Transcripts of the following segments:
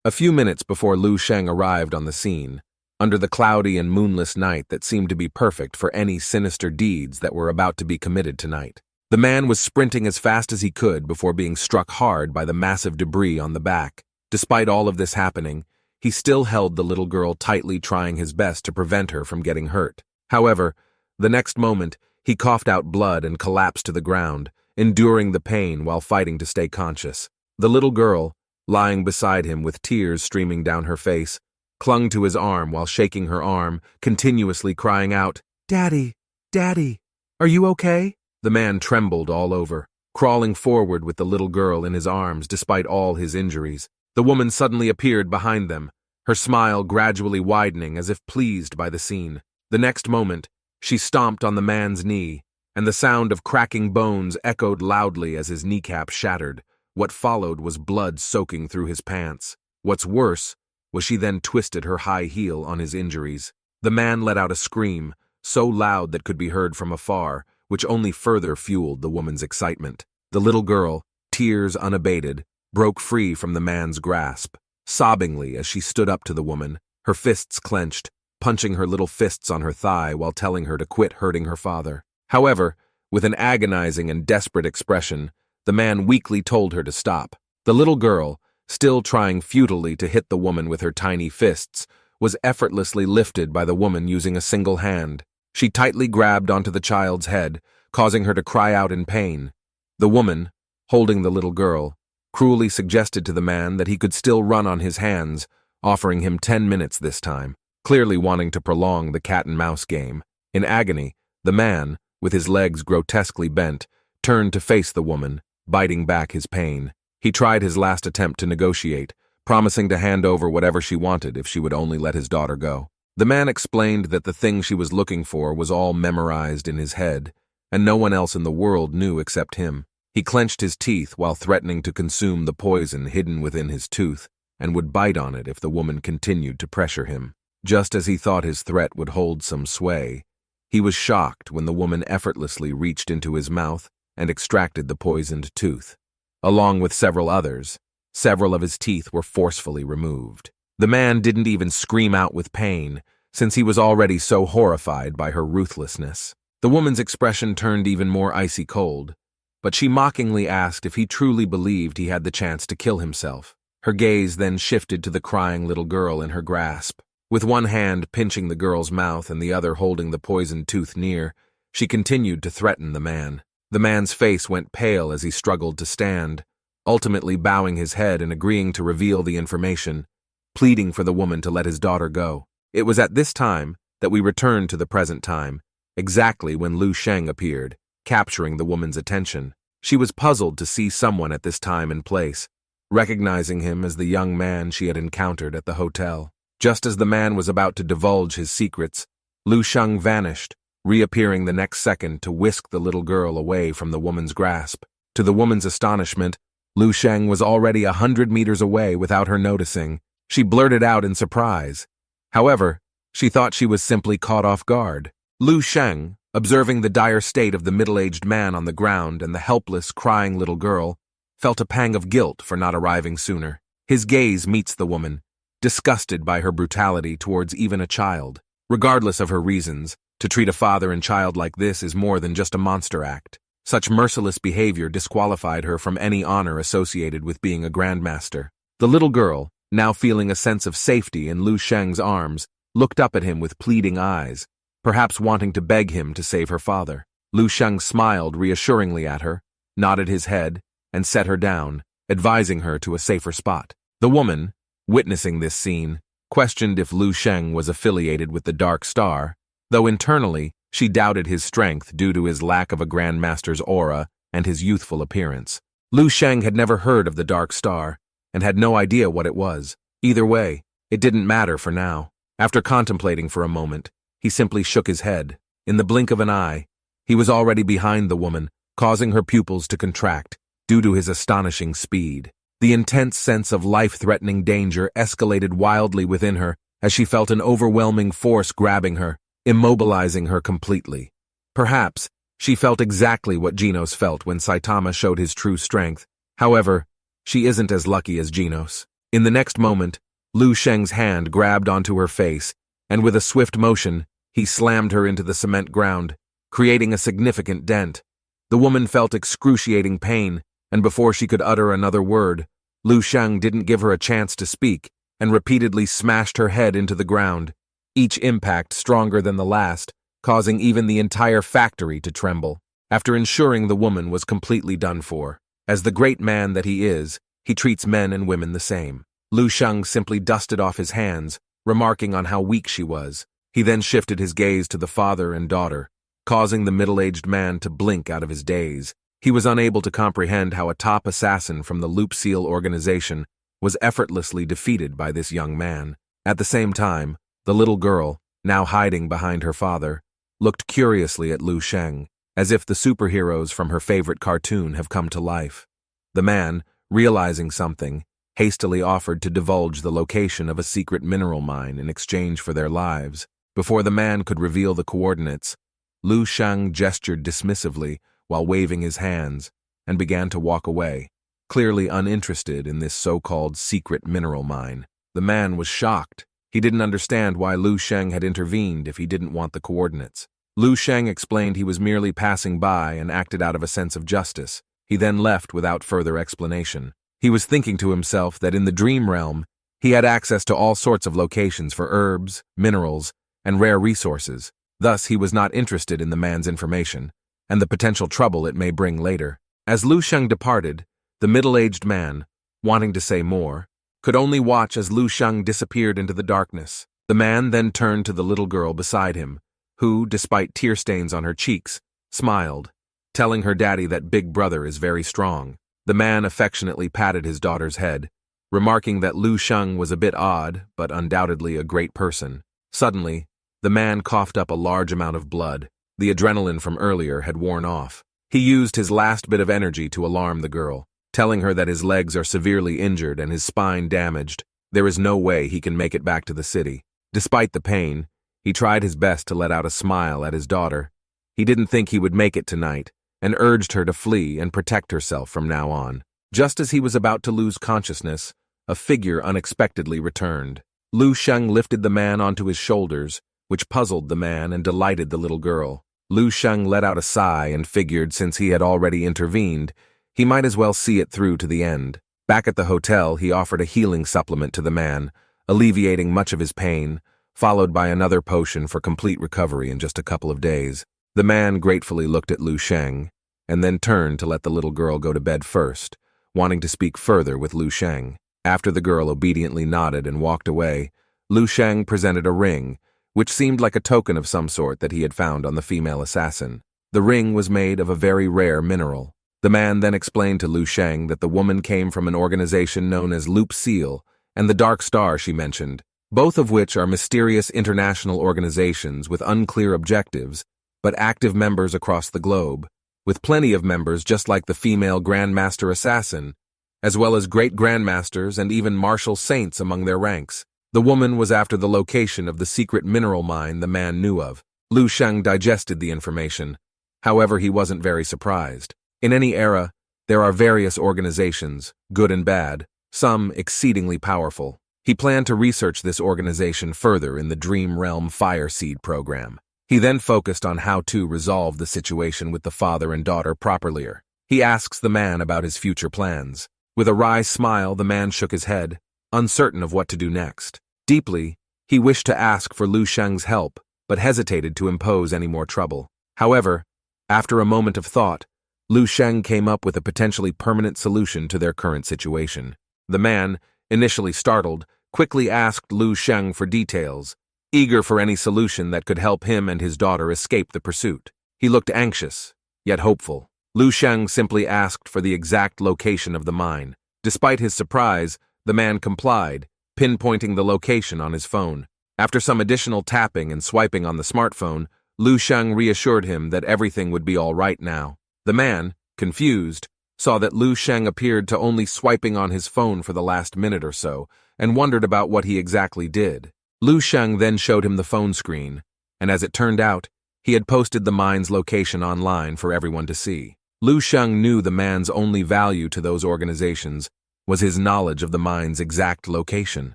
A few minutes before Lu Sheng arrived on the scene, under the cloudy and moonless night that seemed to be perfect for any sinister deeds that were about to be committed tonight, the man was sprinting as fast as he could before being struck hard by the massive debris on the back. Despite all of this happening, he still held the little girl tightly, trying his best to prevent her from getting hurt. However, the next moment, he coughed out blood and collapsed to the ground, enduring the pain while fighting to stay conscious. The little girl, lying beside him with tears streaming down her face, clung to his arm while shaking her arm, continuously crying out, "Daddy, Daddy, are you okay?" The man trembled all over, crawling forward with the little girl in his arms despite all his injuries. The woman suddenly appeared behind them, her smile gradually widening as if pleased by the scene. The next moment, she stomped on the man's knee, and the sound of cracking bones echoed loudly as his kneecap shattered. What followed was blood soaking through his pants. What's worse was she then twisted her high heel on his injuries. The man let out a scream, so loud that could be heard from afar, which only further fueled the woman's excitement. The little girl, tears unabated, broke free from the man's grasp, sobbingly as she stood up to the woman, her fists clenched, punching her little fists on her thigh while telling her to quit hurting her father. However, with an agonizing and desperate expression, the man weakly told her to stop. The little girl, still trying futilely to hit the woman with her tiny fists, was effortlessly lifted by the woman using a single hand. She tightly grabbed onto the child's head, causing her to cry out in pain. The woman, holding the little girl, cruelly suggested to the man that he could still run on his hands, offering him 10 minutes this time, clearly wanting to prolong the cat-and-mouse game. In agony, the man, with his legs grotesquely bent, turned to face the woman, biting back his pain. He tried his last attempt to negotiate, promising to hand over whatever she wanted if she would only let his daughter go. The man explained that the thing she was looking for was all memorized in his head, and no one else in the world knew except him. He clenched his teeth while threatening to consume the poison hidden within his tooth, and would bite on it if the woman continued to pressure him. Just as he thought his threat would hold some sway, he was shocked when the woman effortlessly reached into his mouth and extracted the poisoned tooth. Along with several others, several of his teeth were forcefully removed. The man didn't even scream out with pain, since he was already so horrified by her ruthlessness. The woman's expression turned even more icy cold, but she mockingly asked if he truly believed he had the chance to kill himself. Her gaze then shifted to the crying little girl in her grasp. With one hand pinching the girl's mouth and the other holding the poisoned tooth near, she continued to threaten the man. The man's face went pale as he struggled to stand, ultimately bowing his head and agreeing to reveal the information, pleading for the woman to let his daughter go. It was at this time that we returned to the present time, exactly when Lu Sheng appeared, capturing the woman's attention. She was puzzled to see someone at this time and place, recognizing him as the young man she had encountered at the hotel. Just as the man was about to divulge his secrets, Lu Sheng vanished, reappearing the next second to whisk the little girl away from the woman's grasp. To the woman's astonishment, Lu Sheng was already 100 meters away without her noticing. She blurted out in surprise. However, she thought she was simply caught off guard. Lu Sheng, observing the dire state of the middle-aged man on the ground and the helpless, crying little girl, felt a pang of guilt for not arriving sooner. His gaze meets the woman, disgusted by her brutality towards even a child. Regardless of her reasons, to treat a father and child like this is more than just a monster act. Such merciless behavior disqualified her from any honor associated with being a grandmaster. The little girl, now feeling a sense of safety in Lu Sheng's arms, looked up at him with pleading eyes, perhaps wanting to beg him to save her father. Lu Sheng smiled reassuringly at her, nodded his head, and set her down, advising her to a safer spot. The woman, witnessing this scene, questioned if Lu Sheng was affiliated with the Dark Star, though internally she doubted his strength due to his lack of a grandmaster's aura and his youthful appearance. Lu Sheng had never heard of the Dark Star and had no idea what it was. Either way, it didn't matter for now. After contemplating for a moment, he simply shook his head. In the blink of an eye, he was already behind the woman, causing her pupils to contract due to his astonishing speed. The intense sense of life-threatening danger escalated wildly within her as she felt an overwhelming force grabbing her, immobilizing her completely. Perhaps she felt exactly what Genos felt when Saitama showed his true strength. However, she isn't as lucky as Genos. In the next moment, Lu Sheng's hand grabbed onto her face, and with a swift motion, he slammed her into the cement ground, creating a significant dent. The woman felt excruciating pain, and before she could utter another word, Lu Sheng didn't give her a chance to speak and repeatedly smashed her head into the ground, each impact stronger than the last, causing even the entire factory to tremble. After ensuring the woman was completely done for, as the great man that he is, he treats men and women the same. Lu Sheng simply dusted off his hands, remarking on how weak she was. He then shifted his gaze to the father and daughter, causing the middle-aged man to blink out of his daze. He was unable to comprehend how a top assassin from the Loop Seal organization was effortlessly defeated by this young man. At the same time, the little girl, now hiding behind her father, looked curiously at Lu Sheng, as if the superheroes from her favorite cartoon have come to life. The man, realizing something, hastily offered to divulge the location of a secret mineral mine in exchange for their lives. Before the man could reveal the coordinates, Lu Sheng gestured dismissively while waving his hands and began to walk away, clearly uninterested in this so-called secret mineral mine. The man was shocked. He didn't understand why Lu Sheng had intervened if he didn't want the coordinates. Lu Sheng explained he was merely passing by and acted out of a sense of justice. He then left without further explanation. He was thinking to himself that in the dream realm, he had access to all sorts of locations for herbs, minerals, and rare resources. Thus, he was not interested in the man's information and the potential trouble it may bring later. As Lu Sheng departed, the middle-aged man, wanting to say more, could only watch as Lu Sheng disappeared into the darkness. The man then turned to the little girl beside him, who, despite tear stains on her cheeks, smiled, telling her daddy that Big Brother is very strong. The man affectionately patted his daughter's head, remarking that Lu Sheng was a bit odd, but undoubtedly a great person. Suddenly, the man coughed up a large amount of blood. The adrenaline from earlier had worn off. He used his last bit of energy to alarm the girl, telling her that his legs are severely injured and his spine damaged. There is no way he can make it back to the city. Despite the pain, he tried his best to let out a smile at his daughter. He didn't think he would make it tonight, and urged her to flee and protect herself from now on. Just as he was about to lose consciousness, a figure unexpectedly returned. Lu Sheng lifted the man onto his shoulders, which puzzled the man and delighted the little girl. Lu Sheng let out a sigh and figured since he had already intervened, he might as well see it through to the end. Back at the hotel, he offered a healing supplement to the man, alleviating much of his pain, followed by another potion for complete recovery in just a couple of days. The man gratefully looked at Lu Sheng, and then turned to let the little girl go to bed first, wanting to speak further with Lu Sheng. After the girl obediently nodded and walked away, Lu Sheng presented a ring, which seemed like a token of some sort that he had found on the female assassin. The ring was made of a very rare mineral. The man then explained to Lu Sheng that the woman came from an organization known as Loop Seal and the Dark Star she mentioned, both of which are mysterious international organizations with unclear objectives, but active members across the globe, with plenty of members just like the female Grandmaster Assassin, as well as great Grandmasters and even martial saints among their ranks. The woman was after the location of the secret mineral mine the man knew of. Lu Sheng digested the information. However, he wasn't very surprised. In any era, there are various organizations, good and bad, some exceedingly powerful. He planned to research this organization further in the Dream Realm Fire Seed program. He then focused on how to resolve the situation with the father and daughter properly. He asks the man about his future plans. With a wry smile, the man shook his head, uncertain of what to do next. Deeply, he wished to ask for Lu Sheng's help, but hesitated to impose any more trouble. However, after a moment of thought, Lu Sheng came up with a potentially permanent solution to their current situation. The man, initially startled, quickly asked Lu Sheng for details, eager for any solution that could help him and his daughter escape the pursuit. He looked anxious, yet hopeful. Lu Sheng simply asked for the exact location of the mine. Despite his surprise, the man complied, pinpointing the location on his phone. After some additional tapping and swiping on the smartphone, Lu Sheng reassured him that everything would be all right now. The man, confused, saw that Lu Sheng appeared to only swiping on his phone for the last minute or so, and wondered about what he exactly did. Lu Sheng then showed him the phone screen, and as it turned out, he had posted the mine's location online for everyone to see. Lu Sheng knew the man's only value to those organizations was his knowledge of the mine's exact location.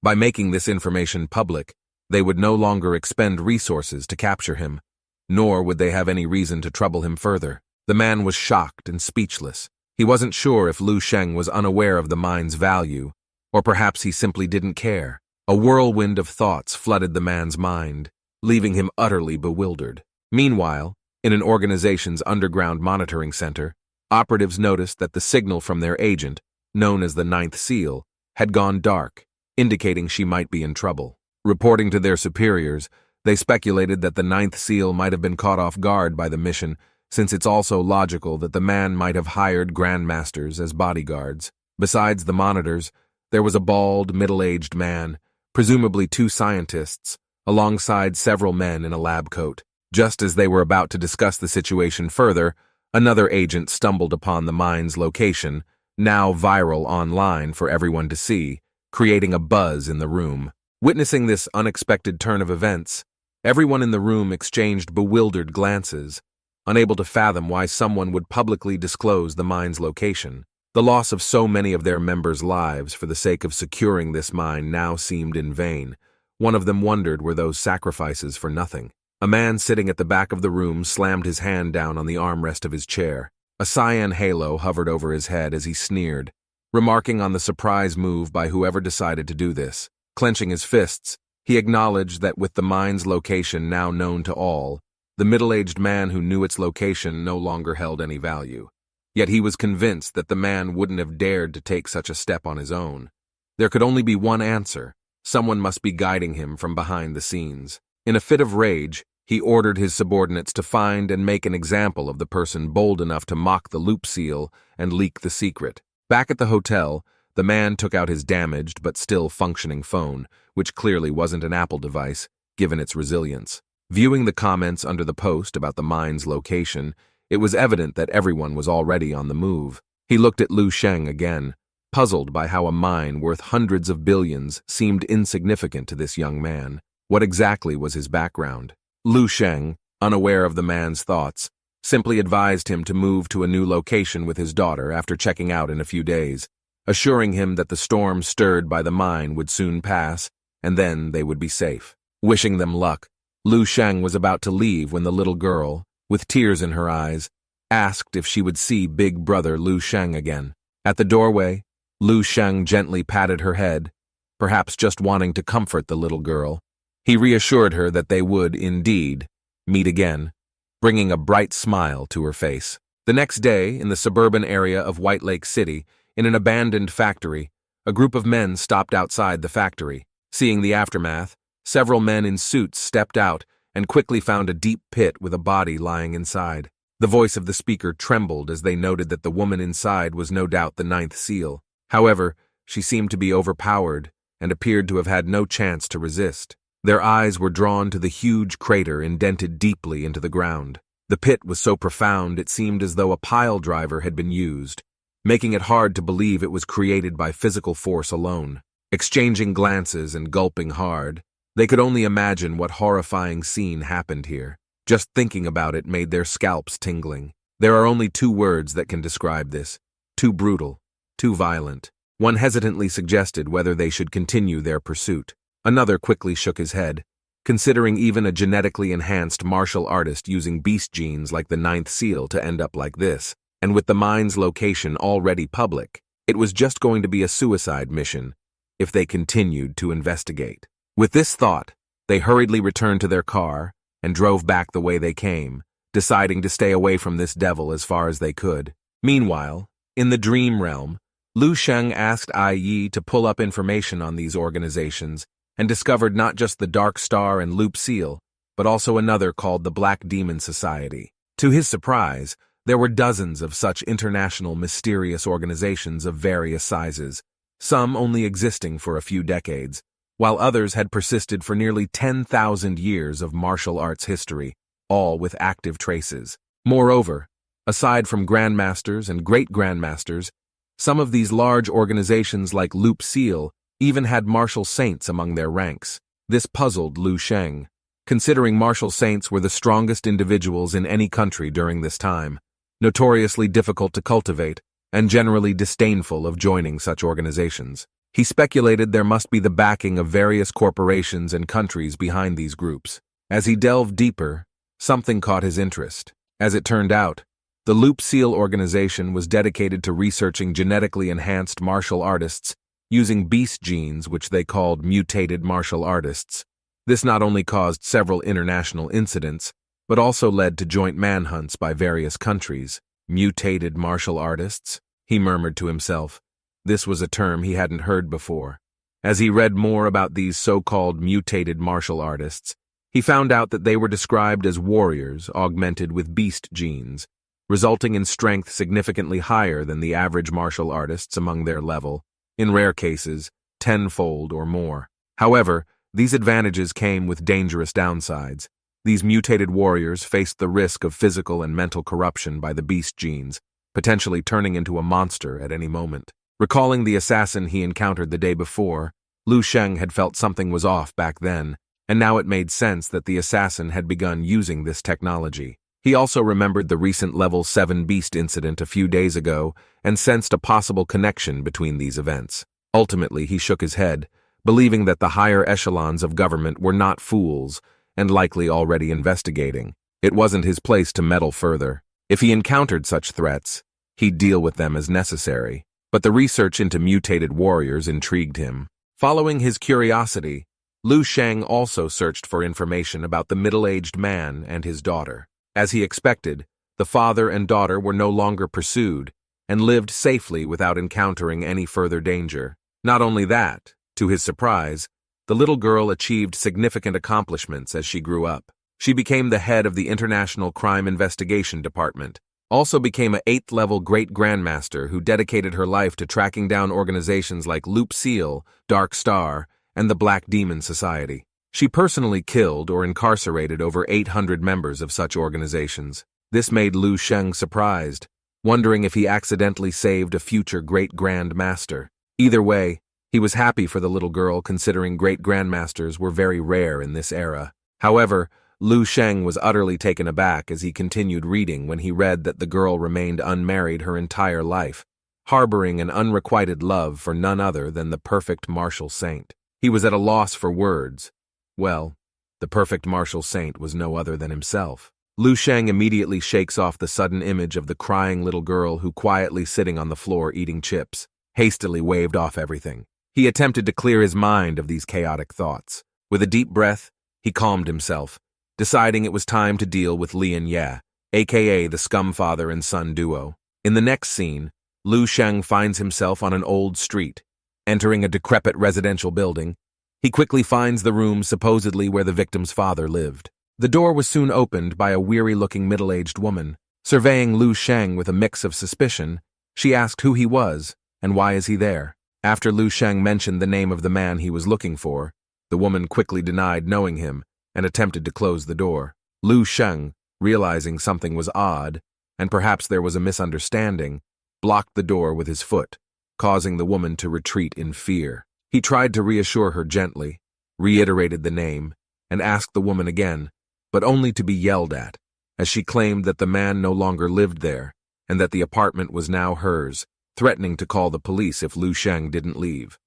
By making this information public, they would no longer expend resources to capture him, nor would they have any reason to trouble him further. The man was shocked and speechless. He wasn't sure if Lu Sheng was unaware of the mine's value, or perhaps he simply didn't care. A whirlwind of thoughts flooded the man's mind, leaving him utterly bewildered. Meanwhile, in an organization's underground monitoring center, operatives noticed that the signal from their agent, known as the Ninth Seal, had gone dark, indicating she might be in trouble. Reporting to their superiors, they speculated that the Ninth Seal might have been caught off guard by the mission, since it's also logical that the man might have hired grandmasters as bodyguards. Besides the monitors, there was a bald, middle-aged man, presumably two scientists, alongside several men in a lab coat. Just as they were about to discuss the situation further, another agent stumbled upon the mine's location, now viral online for everyone to see, creating a buzz in the room. Witnessing this unexpected turn of events, everyone in the room exchanged bewildered glances, unable to fathom why someone would publicly disclose the mine's location. The loss of so many of their members' lives for the sake of securing this mine now seemed in vain. One of them wondered, were those sacrifices for nothing? A man sitting at the back of the room slammed his hand down on the armrest of his chair. A cyan halo hovered over his head as he sneered, remarking on the surprise move by whoever decided to do this. Clenching his fists, he acknowledged that with the mine's location now known to all, the middle-aged man who knew its location no longer held any value. Yet he was convinced that the man wouldn't have dared to take such a step on his own. There could only be one answer. Someone must be guiding him from behind the scenes. In a fit of rage, he ordered his subordinates to find and make an example of the person bold enough to mock the loop seal and leak the secret. Back at the hotel, the man took out his damaged but still functioning phone, which clearly wasn't an Apple device, given its resilience. Viewing the comments under the post about the mine's location, it was evident that everyone was already on the move. He looked at Lu Sheng again, puzzled by how a mine worth hundreds of billions seemed insignificant to this young man. What exactly was his background? Lu Sheng, unaware of the man's thoughts, simply advised him to move to a new location with his daughter after checking out in a few days, assuring him that the storm stirred by the mine would soon pass, and then they would be safe. Wishing them luck, Lu Sheng was about to leave when the little girl, with tears in her eyes, asked if she would see big brother Lu Sheng again. At the doorway, Lu Sheng gently patted her head, perhaps just wanting to comfort the little girl. He reassured her that they would, indeed, meet again, bringing a bright smile to her face. The next day, in the suburban area of White Lake City, in an abandoned factory, a group of men stopped outside the factory. Seeing the aftermath, several men in suits stepped out and quickly found a deep pit with a body lying inside. The voice of the speaker trembled as they noted that the woman inside was no doubt the Ninth Seal. However, she seemed to be overpowered and appeared to have had no chance to resist. Their eyes were drawn to the huge crater indented deeply into the ground. The pit was so profound it seemed as though a pile driver had been used, making it hard to believe it was created by physical force alone. Exchanging glances and gulping hard, they could only imagine what horrifying scene happened here. Just thinking about it made their scalps tingling. There are only two words that can describe this: too brutal, too violent. One hesitantly suggested whether they should continue their pursuit. Another quickly shook his head, considering even a genetically enhanced martial artist using beast genes like the Ninth Seal to end up like this. And with the mine's location already public, it was just going to be a suicide mission if they continued to investigate. With this thought, they hurriedly returned to their car and drove back the way they came, deciding to stay away from this devil as far as they could. Meanwhile, in the dream realm, Lu Sheng asked Ai Yi to pull up information on these organizations and discovered not just the Dark Star and Loop Seal, but also another called the Black Demon Society. To his surprise, there were dozens of such international mysterious organizations of various sizes, some only existing for a few decades, while others had persisted for nearly 10,000 years of martial arts history, all with active traces. Moreover, aside from grandmasters and great-grandmasters, some of these large organizations like Loop Seal even had martial saints among their ranks. This puzzled Lu Sheng, considering martial saints were the strongest individuals in any country during this time. Notoriously difficult to cultivate, and generally disdainful of joining such organizations. He speculated there must be the backing of various corporations and countries behind these groups. As he delved deeper, something caught his interest. As it turned out, the Loop Seal organization was dedicated to researching genetically enhanced martial artists using beast genes which they called mutated martial artists. This not only caused several international incidents, but also led to joint manhunts by various countries. Mutated martial artists? He murmured to himself. This was a term he hadn't heard before. As he read more about these so-called mutated martial artists, he found out that they were described as warriors augmented with beast genes, resulting in strength significantly higher than the average martial artists among their level, in rare cases, tenfold or more. However, these advantages came with dangerous downsides. These mutated warriors faced the risk of physical and mental corruption by the beast genes, potentially turning into a monster at any moment. Recalling the assassin he encountered the day before, Lu Sheng had felt something was off back then, and now it made sense that the assassin had begun using this technology. He also remembered the recent Level 7 beast incident a few days ago and sensed a possible connection between these events. Ultimately, he shook his head, believing that the higher echelons of government were not fools and likely already investigating. It wasn't his place to meddle further. If he encountered such threats, he'd deal with them as necessary. But the research into mutated warriors intrigued him. Following his curiosity, Lu Sheng also searched for information about the middle-aged man and his daughter. As he expected, the father and daughter were no longer pursued and lived safely without encountering any further danger. Not only that, to his surprise, the little girl achieved significant accomplishments as she grew up. She became the head of the International Crime Investigation Department, also became a 8th-level Great Grandmaster who dedicated her life to tracking down organizations like Loop Seal, Dark Star, and the Black Demon Society. She personally killed or incarcerated over 800 members of such organizations. This made Lu Sheng surprised, wondering if he accidentally saved a future Great Grandmaster. Either way, he was happy for the little girl considering Great Grandmasters were very rare in this era. However, Lu Sheng was utterly taken aback as he continued reading when he read that the girl remained unmarried her entire life, harboring an unrequited love for none other than the perfect martial saint. He was at a loss for words. Well, the perfect martial saint was no other than himself. Lu Sheng immediately shakes off the sudden image of the crying little girl who quietly sitting on the floor eating chips, hastily waved off everything. He attempted to clear his mind of these chaotic thoughts. With a deep breath, he calmed himself, deciding it was time to deal with Lian Ye, aka the scum father and son duo. In the next scene, Lu Sheng finds himself on an old street. Entering a decrepit residential building, he quickly finds the room supposedly where the victim's father lived. The door was soon opened by a weary-looking middle-aged woman. Surveying Lu Sheng with a mix of suspicion, she asked who he was and why is he there. After Lu Sheng mentioned the name of the man he was looking for, the woman quickly denied knowing him and attempted to close the door. Lu Sheng, realizing something was odd, and perhaps there was a misunderstanding, blocked the door with his foot, causing the woman to retreat in fear. He tried to reassure her gently, reiterated the name, and asked the woman again, but only to be yelled at, as she claimed that the man no longer lived there, and that the apartment was now hers, threatening to call the police if Lu Sheng didn't leave.